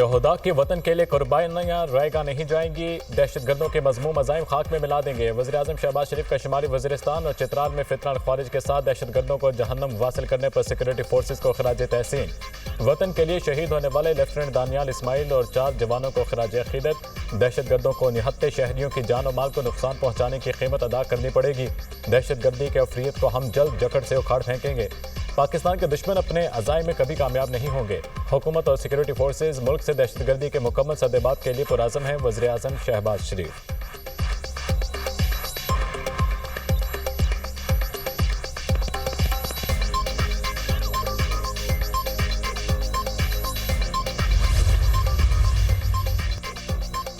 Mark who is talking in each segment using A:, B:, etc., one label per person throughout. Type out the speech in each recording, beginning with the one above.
A: शोहदा के वतन के लिए कुर्बानियां रायगा नहीं जाएंगी, दहशतगर्दों के मजमूम अज़ाइम खाक में मिला देंगे। वज़ीर-ए-आज़म शहबाज शरीफ का शुमाली वज़ीरिस्तान और चित्राल में फितना ख़ारिज के साथ दहशतगर्दों को जहन्नम वासिल करने पर सिक्योरिटी फोर्सेज को खराज तहसीन। वतन के लिए शहीद होने वाले लेफ्टिनेंट दानियाल इस्माइल और 4 जवानों को खराज अक़ीदत। दहशतगर्दों को निहत्ते शहरियों की जान और माल को नुकसान पहुँचाने की कीमत अदा करनी पड़ेगी। दहशतगर्दी के अफरियत को हम जल्द जकड़ से उखाड़ फेंकेंगे। पाकिस्तान के दुश्मन अपने अज़ाइम में कभी कामयाब नहीं होंगे। हुकूमत और सिक्योरिटी फोर्सेज मुल्क से दहशतगर्दी के मुकम्मल सद्देबात के लिए पुरअज़म हैं। वज़ीर-ए-आज़म शहबाज शरीफ।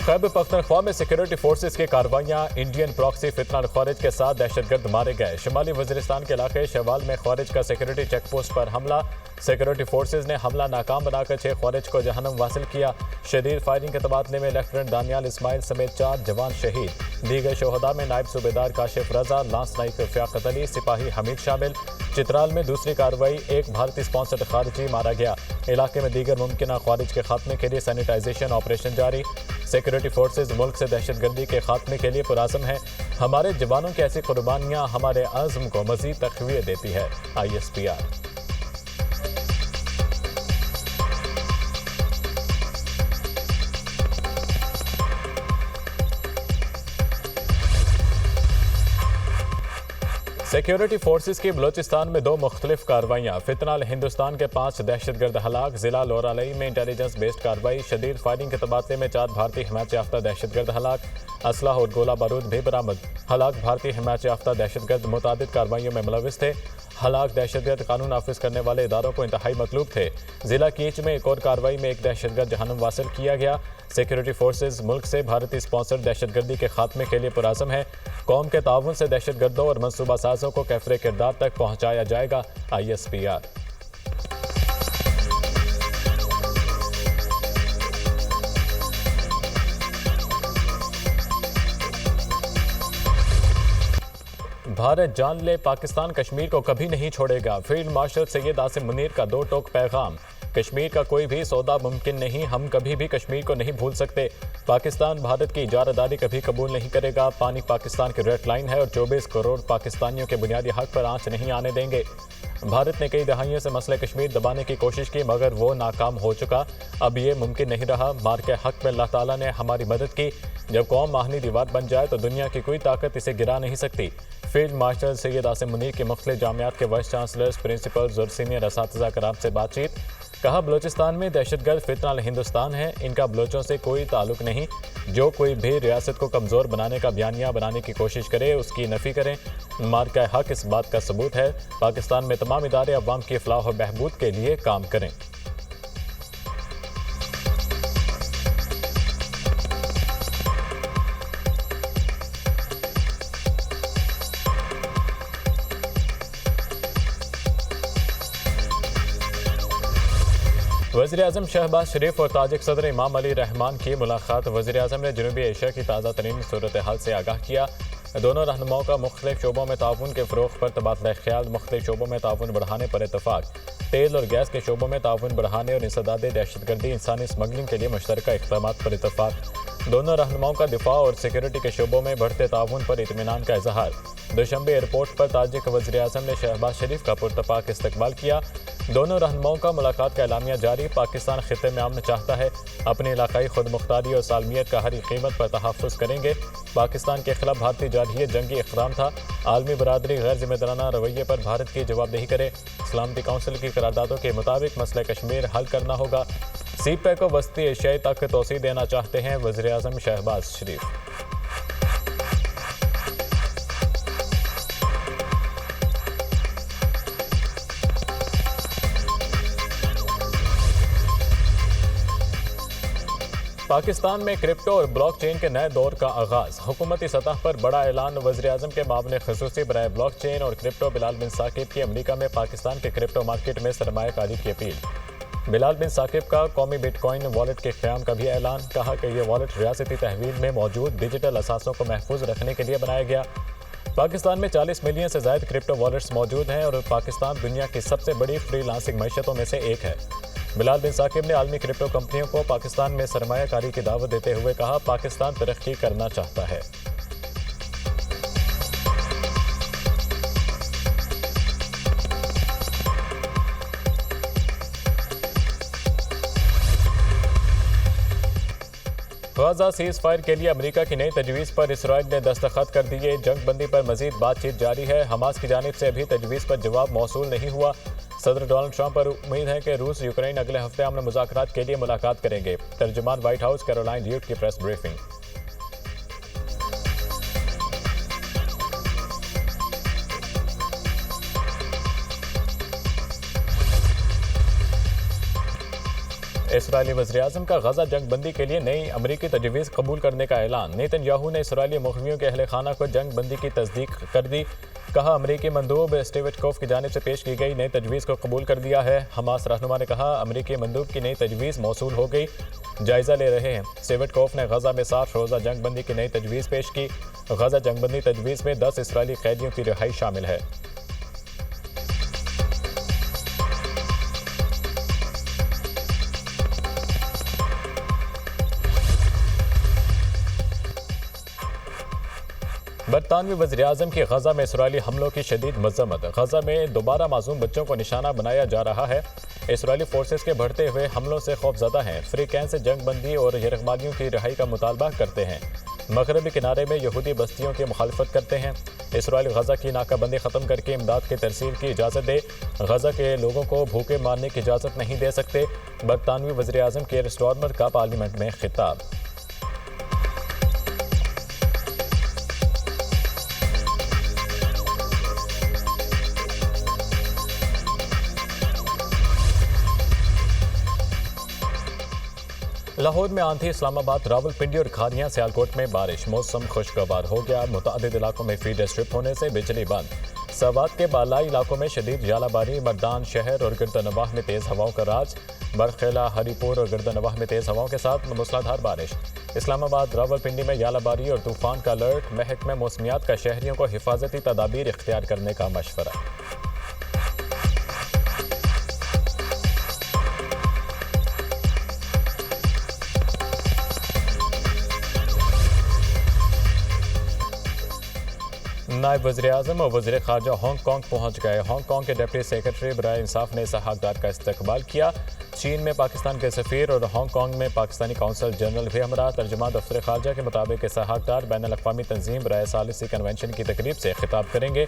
A: खैबर पख्तूनख्वा में सिक्योरिटी फोर्सेज की कार्रवाइयां, इंडियन प्रॉक्सी फितना ख़ारिज के साथ दहशतगर्द मारे गए। शुमाली वज़ीरिस्तान के इलाके शवाल में ख़ारिज का सिक्योरिटी चेक पोस्ट पर हमला। सिक्योरिटी फोर्सेज ने हमला नाकाम बनाकर 6 ख़ारिज को जहन्नम वासिल किया। शदीद फायरिंग के तबादले में लेफ्टिनेंट दानियाल इस्माइल समेत 4 जवान शहीद। दीगर शोहदा में नायब सूबेदार काशिफ रजा, लांस नाइक फ़ियाक़त अली, सिपाही हमीद शामिल। चित्राल में दूसरी कार्रवाई, एक भारतीय स्पॉन्सर्ड खारिजी मारा गया। इलाके में दीगर मुमकिन ख़ारिज के खात्मे के लिए सैनिटाइजेशन ऑपरेशन जारी। सिक्योरिटी फोर्सेज मुल्क से दहशतगर्दी के खात्मे के लिए पुरअज़म है। हमारे जवानों की ऐसी कुर्बानियाँ हमारे अज़्म को मज़ीद तक़वियत देती है। ISPR। सिक्योरिटी फोर्सेज की बलोचिस्तान में 2 मुख्तलिफ कार्रवाइयाँ। फितना हिंदुस्तान के 5 दहशतगर्द हलाक। जिला लोरालई में इंटेलिजेंस बेस्ड कार्रवाई। शदीद फायरिंग के तबादले में 4 भारतीय हिमायत याफ्ता दहशतगर्द हलाक। असलह और गोला बारूद भी बरामद। हलाक भारतीय हिमायत याफ्ता दहशतगर्द मुतादिद कार्रवाइयों में मुलविस थे। हलाक दहशतगर्द कानून नाफिज करने वाले इदारों को इंतहाई मतलूब थे। जिला कीच में एक और कार्रवाई में एक दहशतगर्द जहन्नम वासिल किया गया। सिक्योरिटी फोर्सेज मुल्क से भारतीय स्पॉन्सर्ड दहशतगर्दी के खात्मे के लिए पुरअज़म है। कौम के ताउन से दहशतगर्दों और मनसूबा साजों को कैफरे किरदार तक पहुँचाया जाएगा। ISPR। भारत जान ले, पाकिस्तान कश्मीर को कभी नहीं छोड़ेगा। फील्ड मार्शल सैयद आसिम मुनीर का 2 टोक पैगाम। कश्मीर का कोई भी सौदा मुमकिन नहीं, हम कभी भी कश्मीर को नहीं भूल सकते। पाकिस्तान भारत की इजारादारी कभी कबूल नहीं करेगा। पानी पाकिस्तान की रेड लाइन है और 24 करोड़ पाकिस्तानियों के बुनियादी हक पर आंच नहीं आने देंगे। भारत ने कई दहाइयों से मसले कश्मीर दबाने की कोशिश की, मगर वो नाकाम हो चुका। अब ये मुमकिन नहीं रहा। मार के हक में अल्लाह ताला ने हमारी मदद की। जब कौम माहनी दीवार बन जाए तो दुनिया की कोई ताकत इसे गिरा नहीं सकती। फील्ड मार्शल सैयद आसिम मुनीर के मुख्तलिफ जामियात के वाइस चांसलर्स, प्रिंसिपल्स और सीनियर असातिज़ा कराम से बातचीत। कहा, बलोचिस्तान में दहशतगर्द फितना हिंदुस्तान है, इनका बलोचों से कोई ताल्लुक नहीं। जो कोई भी रियासत को कमज़ोर बनाने का बयानिया बनाने की कोशिश करे उसकी नफ़ी करें। मार्का हक इस बात का सबूत है। पाकिस्तान में तमाम इदारे अवाम की फलाह और बहबूद के लिए काम करें। वज़ीर-ए-आज़म शहबाज शरीफ और ताजिक सदर इमाम अली रहमान की मुलाकात। वज़ीर-ए-आज़म ने जनूबी एशिया की ताज़ा तरीन सूरत हाल से आगाह किया। दोनों रहनुमाओं का मुख्तलिफ शोबों में ताउन के फ़रोग़ पर तबादला ख्याल। मुख्तलिफ शोबों में ताउन बढ़ाने पर इत्तफ़ाक़। तेल और गैस के शोबों में ताउन बढ़ाने और इंसदाद दहशतगर्दी, इंसानी स्मगलिंग के लिए मुश्तरका इक़दामात पर इत्तफ़ाक़। दोनों रहनुमाओं का दिफा और सिक्योरिटी के शोबों में बढ़ते ताउन पर इत्मीनान का इज़हार। दुशंबे एयरपोर्ट पर ताजिक वज़ीर-ए-आज़म ने शहबाज शरीफ का पुरतपाक इस्तकबाल किया। दोनों रहनुमाओं का मुलाकात का एलामिया जारी। पाकिस्तान खित्ते में अमन चाहता है, अपनी इलाकाई खुद मुख्तारी और सालमियत का हर कीमत पर तहफ़्फ़ुज़ करेंगे। पाकिस्तान के खिलाफ भारतीय जारहियत जंगी इक़दाम था। आलमी बरादरी गैर जिम्मेदाराना रवैये पर भारत की जवाबदेही करे। सलामती काउंसिल की करारदादों के मुताबिक मसला कश्मीर हल करना होगा। CPEC को वस्ती एशियाई तक तोसी देना चाहते हैं वज़ीर-ए-आज़म शहबाज शरीफ। पाकिस्तान में क्रिप्टो और ब्लॉकचेन के नए दौर का आगाज़। हुकूमती सतह पर बड़ा ऐलान। वज़ीर-ए-आज़म के मामले ख़ुसूसी बराए ब्लॉकचेन और क्रिप्टो बिलाल बिन साकिब की अमरीका में पाकिस्तान के क्रिप्टो मार्केट में सरमायाकारी की अपील। बिलाल बिन साकिब का कौमी बिटकॉइन वॉलेट के क़याम का भी ऐलान। कहा कि यह वॉलेट रियासती तहवील में मौजूद डिजिटल असासों को महफूज रखने के लिए बनाया गया। पाकिस्तान में 40 मिलियन से ज़ायद क्रिप्टो वॉलेट्स मौजूद हैं और पाकिस्तान दुनिया की सबसे बड़ी फ्रीलांसिंग मईशतों में से एक है। बिलाल बिन साकिब ने आलमी क्रिप्टो कंपनियों को पाकिस्तान में सरमायाकारी की दावत देते हुए कहा, पाकिस्तान तरक्की करना चाहता है। गाजा सीज फायर के लिए अमेरिका की नई तजवीज़ पर इसराइल ने दस्तखत कर दिए। जंग बंदी पर मजीद बातचीत जारी है। हमास की जानिब से अभी तजवीज़ पर जवाब मौसूल नहीं हुआ। सदर डोनाल्ड ट्रंप पर उम्मीद है कि रूस यूक्रेन अगले हफ्ते अमन मुज़ाकरात के लिए मुलाकात करेंगे। तर्जुमान व्हाइट हाउस कैरोलाइन ल्यूट की प्रेस ब्रीफिंग। इसराइली वज़ीर-ए-आज़म का गजा जंग बंदी के लिए नई अमरीकी तजवीज़ कबूल करने का ऐलान। नेतन्याहू ने इसराइली मुखबियों के अहल खाना को जंग बंदी की तस्दीक कर दी। कहा, अमरीकी मंदूब स्टीव विटकोफ की जानिब से पेश की गई नई तजवीज़ को कबूल कर दिया है। हमास रहनुमा ने कहा, अमरीकी मंदूब की नई तजवीज़ मौसूल हो गई, जायज़ा ले रहे हैं। स्टीव विटकोफ ने गजा में 7 रोज़ा जंग बंदी की नई तजवीज़ पेश की। गजा जंग बंदी तजवीज़ में 10 इसराइली कैदियों की रिहाई शामिल है। बरतानवी वज़ीर-ए-आज़म की गजा में इसराइली हमलों की शदीद मज़म्मत। गजा में दोबारा मासूम बच्चों को निशाना बनाया जा रहा है। इसराइली फोर्सेस के बढ़ते हुए हमलों से खौफजदा हैं। फ्री कैन से जंग बंदी और यरगमालियों की रिहाई का मुतालबा करते हैं। मगरबी किनारे में यहूदी बस्तियों की मुखालफत करते हैं। इसराइल गजा की नाकाबंदी ख़त्म करके इमदाद की तरसील की इजाज़त दे। गजा के लोगों को भूखे मारने की इजाज़त नहीं दे सकते। बरतानवी वज़ीर-ए-आज़म के स्टॉर्मर का पार्लियामेंट में खिताब। लाहौर में आंधी, इस्लामाबाद, रावलपिंडी और खारियां सियालकोट में बारिश। मौसम खुशगवार हो गया। मुतअद्दिद इलाकों में फीडर स्ट्रिप होने से बिजली बंद। सवात के बालाई इलाकों में शदीद जालाबारी। मर्दान शहर और गिरदनवाह में तेज़ हवाओं का राज। बरखेला, हरीपुर और गिरदनवाह में तेज़ हवाओं के साथ मूसलाधार बारिश। इस्लामाबाद, रावलपिंडी में यालाबारी और तूफान का अलर्ट। महकमा मौसमियात का शहरियों को हिफाजती तदाबीर इख्तियार करने का मशवरा। नायब वज़ीर-ए-आज़म और वज़ीर ख़ारजा हांगकांग पहुँच गए। हांगकांग के डिप्टी सेक्रेटरी बराए इंसाफ ने इसहाक डार का इस्तकबाल किया। चीन में पाकिस्तान के सफ़ीर और हांगकांग में पाकिस्तानी कौंसल जनरल भी हमरा। तर्जुमान दफ्तर ख़ारजा के मुताबिक इसहाक डार बैनुल अक़वामी तंजीम बराए सालिसी कन्वेंशन की तकरीब से खिताब करेंगे।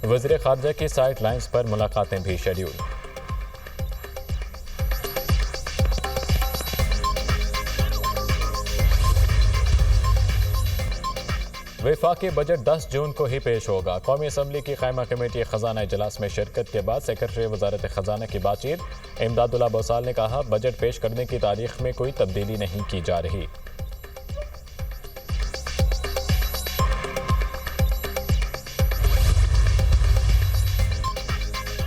A: वज़ीर ख़ारजा की साइड लाइन्स पर मुलाकातें भी शेड्यूल। वफाकी बजट 10 जून को ही पेश होगा। कौमी असम्बली की क़ायमा कमेटी ख़जाना इजलास में शिरकत के बाद सेक्रेटरी वज़ारत ख़जाना की बातचीत। इमदादुल्लाह बोसाल ने कहा, बजट पेश करने की तारीख में कोई तब्दीली नहीं की जा रही।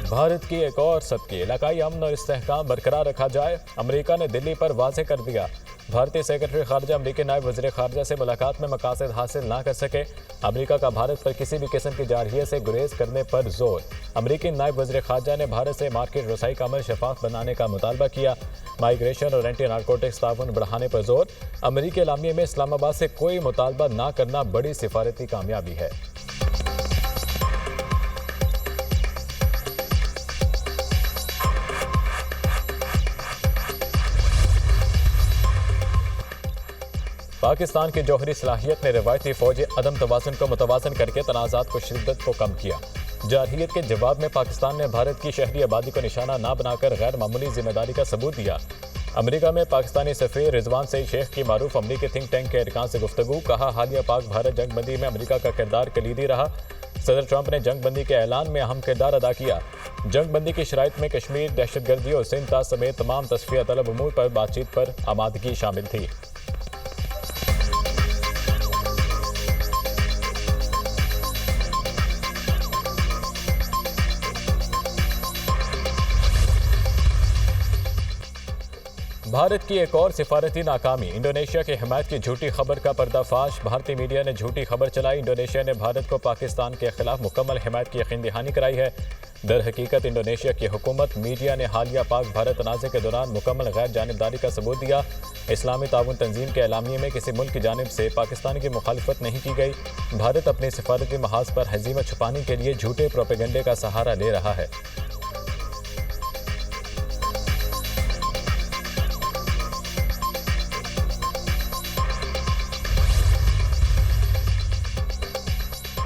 A: भारत की एक और सबकी इलाकाई अमन और इस्तेहकाम बरकरार रखा जाए, अमरीका ने दिल्ली पर वाज़ेह कर दिया। भारतीय सेक्रेटरी खारजा अमरीकी नायब वज़ीर खारजा से मुलाकात में मकासद हासिल ना कर सके। अमरीका का भारत पर किसी भी किस्म की जारहियत से गुरेज करने पर जोर। अमरीकी नायब वज़ीर खारजा ने भारत से मार्केट रसाई का अमल शफाफ बनाने का मुतालबा किया। माइग्रेशन और एंटी नारकोटिक्स ताउन बढ़ाने पर जोर। अमरीकी एलामिया में इस्लामाबाद से कोई मुतालबा ना करना बड़ी सिफारती कामयाबी है। पाकिस्तान की जौहरी सलाहियत ने रिवायती फौजी अदम तवाज़ुन को मुतवाज़न करके तनाज़ात को शिद्दत को कम किया। जारहियत के जवाब में पाकिस्तान ने भारत की शहरी आबादी को निशाना ना बनाकर गैर मामूली जिम्मेदारी का सबूत दिया। अमरीका में पाकिस्तानी सफ़ीर रिजवान सईद शेख की मारूफ अमरीकी थिंक टैंक के अरकान से गुफ्तगू। कहा, हालिया पाक भारत जंग बंदी में अमरीका का किरदार कलीदी रहा। सदर ट्रंप ने जंग बंदी के ऐलान में अहम किरदार अदा किया। जंग बंदी की शराइत में कश्मीर, दहशतगर्दी और सिंध समेत तमाम तस्फिया तलब उमूर पर बातचीत पर आमादगी शामिल थी। भारत की एक और सिफारती नाकामी, इंडोनेशिया की हिमायत की झूठी खबर का पर्दाफाश। भारतीय मीडिया ने झूठी खबर चलाई। इंडोनेशिया ने भारत को पाकिस्तान के खिलाफ मुकम्मल हिमायत की यकीन दहानी कराई है। दर हकीकत इंडोनेशिया की हुकूमत मीडिया ने हालिया पाक भारत तनाज़े के दौरान मुकम्मल गैर जानिबदारी का सबूत दिया। इस्लामी ताउन तंजीम के एलामिये में किसी मुल्क की जानिब से पाकिस्तान की मुखालिफत नहीं की गई। भारत अपने सिफारती महाज पर हजीमत छुपाने के लिए झूठे प्रोपेगेंडे का सहारा ले रहा है।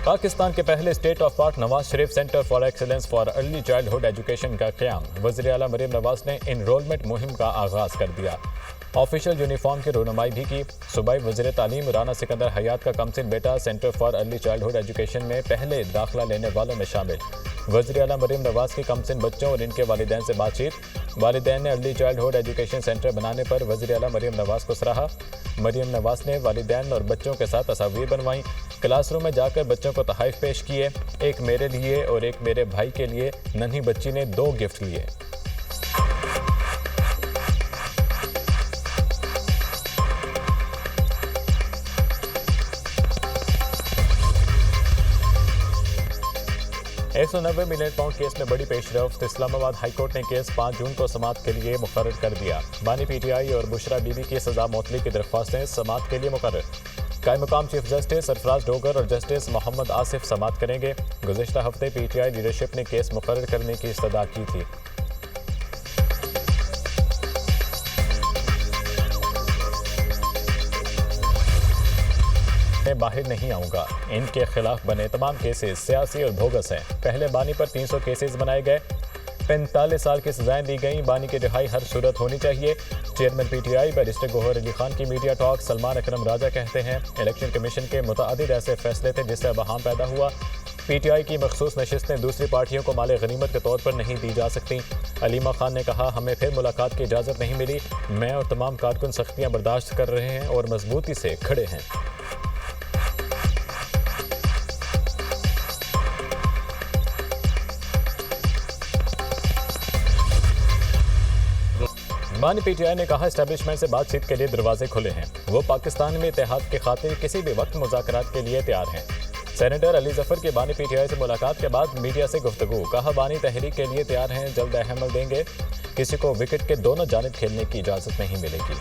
A: पाकिस्तान के पहले state of art Nawaz Sharif centre for excellence for early childhood education का क़याम। वज़ीर आला मरीम नवाज ने इनरोलमेंट मुहिम का आगाज़ कर दिया। ऑफिशियल यूनिफॉर्म की रहनुमाई भी की। सूबाई वज़ीर तालीम राना सिकंदर हयात का कमसिन बेटा centre for early childhood education में पहले दाखिला लेने वालों में शामिल। वज़ीर आला मरीम नवाज की कमसिन बच्चों और इनके वालिदैन से बातचीत। वालिदैन ने अर्ली चाइल्डहुड एजुकेशन सेंटर बनाने पर वज़ीर आला मरीम नवाज को सराहा। मरीम नवाज ने वालिदैन और बच्चों के साथ तस्वीर बनवाई। क्लासरूम में जाकर बच्चों को तोहफ़े पेश किए। एक मेरे लिए और एक मेरे भाई के लिए। नन्ही बच्ची ने 2 गिफ्ट लिए। $190 मिलियन केस में बड़ी पेशरफ्त। इस्लामाबाद हाईकोर्ट ने केस 5 जून को समाअत के लिए मुकर्रर कर दिया। बानी PTI और बुशरा बीबी की सजा मौतली की दरख्वास्तें समाअत के लिए मुकर्रर। कायम मुकाम चीफ जस्टिस सरफराज डोगर और जस्टिस मोहम्मद आसिफ समाअत करेंगे। गुज़िश्ता हफ्ते PTI लीडरशिप ने केस मुकर्रर करने की इस्तदा की थी। मैं बाहर नहीं आऊंगा। इनके खिलाफ बने तमाम केसेस सियासी और बोगस हैं। पहले बानी पर 300 केसेस बनाए गए। 45 साल की सजाएं दी गई। बानी की रिहाई हर सूरत होनी चाहिए। Chairman PTI barrister Gohar Ali Khan की मीडिया टॉक। सलमान अकरम राजा कहते हैं इलेक्शन कमीशन के मुतअद्दिद ऐसे फैसले थे जिससे बहाम पैदा हुआ। PTI की मखसूस नशिस्तें दूसरी पार्टियों को माले गनीमत के तौर पर नहीं दी जा सकती। अलीमा खान ने कहा हमें फिर मुलाकात की इजाज़त नहीं मिली। मैं और तमाम कारकुन सख्तियाँ बर्दाश्त कर रहे हैं और मजबूती से खड़े हैं। बानी PTI ने कहा एस्टेब्लिशमेंट से बातचीत के लिए दरवाजे खुले हैं। वो पाकिस्तान में इत्तेहाद के खातिर किसी भी वक्त मुज़ाकरात के लिए तैयार हैं। सेनेटर अली जफर की बानी PTI से मुलाकात के बाद मीडिया से गुफ्तगू। कहा बानी तहरीक के लिए तैयार हैं, जल्द अहमल देंगे। किसी को विकेट के दोनों जानिब खेलने की इजाज़त नहीं मिलेगी।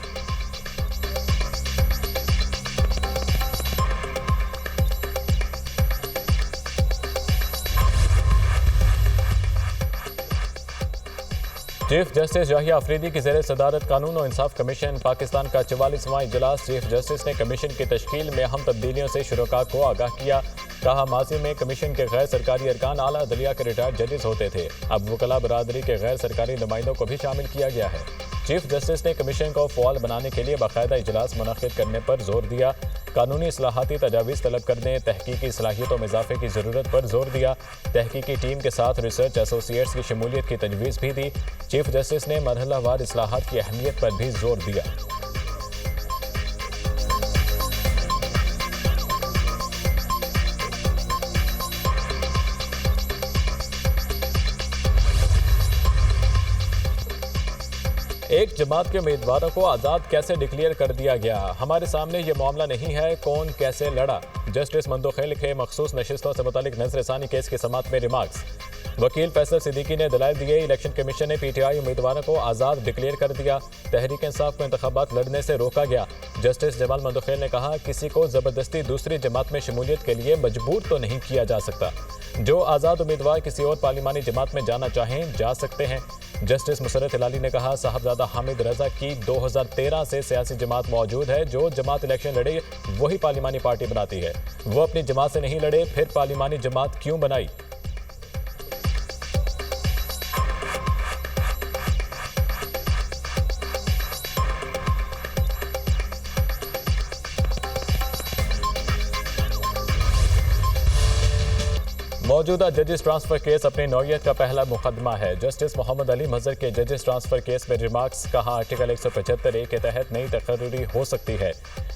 A: चीफ जस्टिस याहिया अफरीदी की ज़ेर सदारत कानून और इंसाफ कमीशन। पाकिस्तान का 44वां इजलास। चीफ जस्टिस ने कमीशन की तश्कील में अहम तब्दीलियों से शुरका को आगाह किया। कहा माजी में कमीशन के गैर सरकारी अरकान आला अदलिया के रिटायर्ड जजेस होते थे। अब वकला बरादरी के गैर सरकारी नुमाइंदों को भी शामिल किया गया है। चीफ जस्टिस ने कमीशन को फ़आल बनाने के लिए बाकायदा इजलास मुनक़िद करने पर जोर दिया। कानूनी इस्लाहाती तजावीज़ तलब करने, तहकीकी सलाहियतों में इजाफे की ज़रूरत पर जोर दिया। तहकीकी टीम के साथ रिसर्च एसोसिएट्स की शमूलियत की तजवीज़ भी दी। चीफ जस्टिस ने मरहलावार इस्लाहात की अहमियत पर भी जोर दिया। एक जमात के उम्मीदवारों को आज़ाद कैसे डिक्लेयर कर दिया गया? हमारे सामने ये मामला नहीं है, कौन कैसे लड़ा। जस्टिस मंदोखेल के मखसूस नशिस्तों से मुतालिक नजरसानी केस की समाअत में रिमार्क्स। वकील फैसल सिद्दीकी ने दलाइल दिए। इलेक्शन कमीशन ने PTI उम्मीदवारों को आज़ाद डिक्लेयर कर दिया। तहरीक इंसाफ को इंतखाबात लड़ने से रोका गया। जस्टिस जमाल मंदोखेल ने कहा किसी को ज़बरदस्ती दूसरी जमात में शमूलियत के लिए मजबूर तो नहीं किया जा सकता। जो आज़ाद उम्मीदवार किसी और पार्लिमानी जमात में जाना चाहें जा सकते हैं। जस्टिस मुसर्रत हिलाली ने कहा साहबजादा हामिद रजा की 2013 से सियासी जमात मौजूद है। जो जमात इलेक्शन लड़े वही पार्लिमानी पार्टी बनाती है। वो अपनी जमात से नहीं लड़े, फिर पार्लिमानी जमात क्यों बनाई? मौजूदा जजेस ट्रांसफर केस अपनी नौयत का पहला मुकदमा है। जस्टिस मोहम्मद अली मजहर के जजेस ट्रांसफर केस में रिमार्क्स। कहा आर्टिकल 175A के तहत नई तकर्री हो सकती है।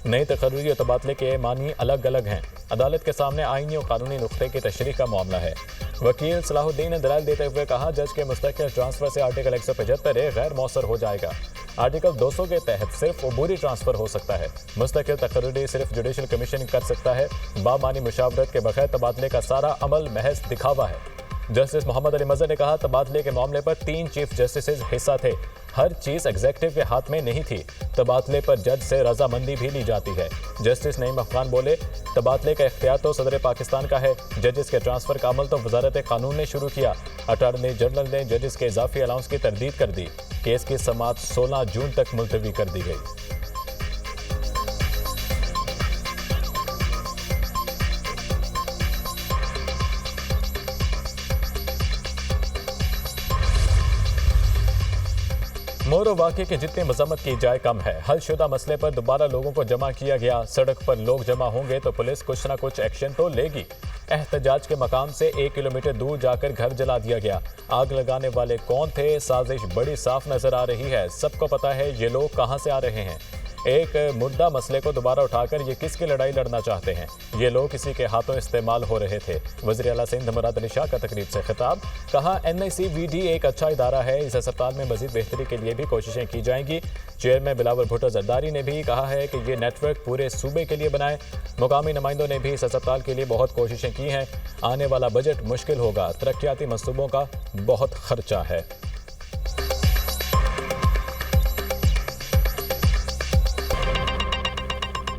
A: नई तकर्री और तबादले के मानी अलग अलग हैं। अदालत के सामने आईनी और कानूनी नुक्ते की तशरीह का मामला है। वकील सलाहुद्दीन ने दलाइल देते हुए कहा जज के मुस्तकिल ट्रांसफर से आर्टिकल 175A गैर मौसर हो जाएगा। आर्टिकल 200 के तहत सिर्फ अबूरी ट्रांसफर हो सकता है। मुस्तकिल तकर्री सिर्फ जुडिशल कमीशन कर सकता है। बामानी मुशावरत के बगैर तबादले का सारा अमल महज दिखावा है। जस्टिस मोहम्मद अली मजहर ने कहा, तबादले के मामले पर 3 चीफ जस्टिस हिस्सा थे। हर चीज एग्जीक्यूटिव के हाथ में नहीं थी। तबादले पर जज से रजामंदी भी ली जाती है। जस्टिस नईम अफगान बोले, तबादले का इख्तियार तो सदर पाकिस्तान का है। जजेस के ट्रांसफर का अमल तो वजारत कानून ने शुरू किया। अटॉर्नी जनरल ने जजेस के इजाफी अलाउंस की तरदीद कर दी। केस की समाअत 16 जून तक मुलतवी कर दी गई। मोरो वाक़े की जितनी मजम्मत की जाए कम है। हलशुदा मसले पर दोबारा लोगों को जमा किया गया। सड़क पर लोग जमा होंगे तो पुलिस कुछ न कुछ एक्शन तो लेगी। एहतजाज के मकाम से 1 किलोमीटर दूर जाकर घर जला दिया गया। आग लगाने वाले कौन थे? साजिश बड़ी साफ नजर आ रही है। सबको पता है ये लोग कहां से आ रहे हैं। एक मुर्दा मसले को दोबारा उठाकर ये किसकी लड़ाई लड़ना चाहते हैं? ये लोग किसी के हाथों इस्तेमाल हो रहे थे। वज़ीर आला सिंध मुराद अली शाह का तकरीब से खिताब। कहा, NICVD एक अच्छा इदारा है। इस अस्पताल में मजीद बेहतरी के लिए भी कोशिशें की जाएंगी। चेयरमैन बिलावल भुट्टो जरदारी ने भी कहा है कि ये नेटवर्क पूरे सूबे के लिए बनाए। मुकामी नुमाइंदों ने भी इस अस्पताल के लिए बहुत कोशिशें की हैं। आने वाला बजट मुश्किल होगा। तरक्याती मंसूबों का बहुत खर्चा है।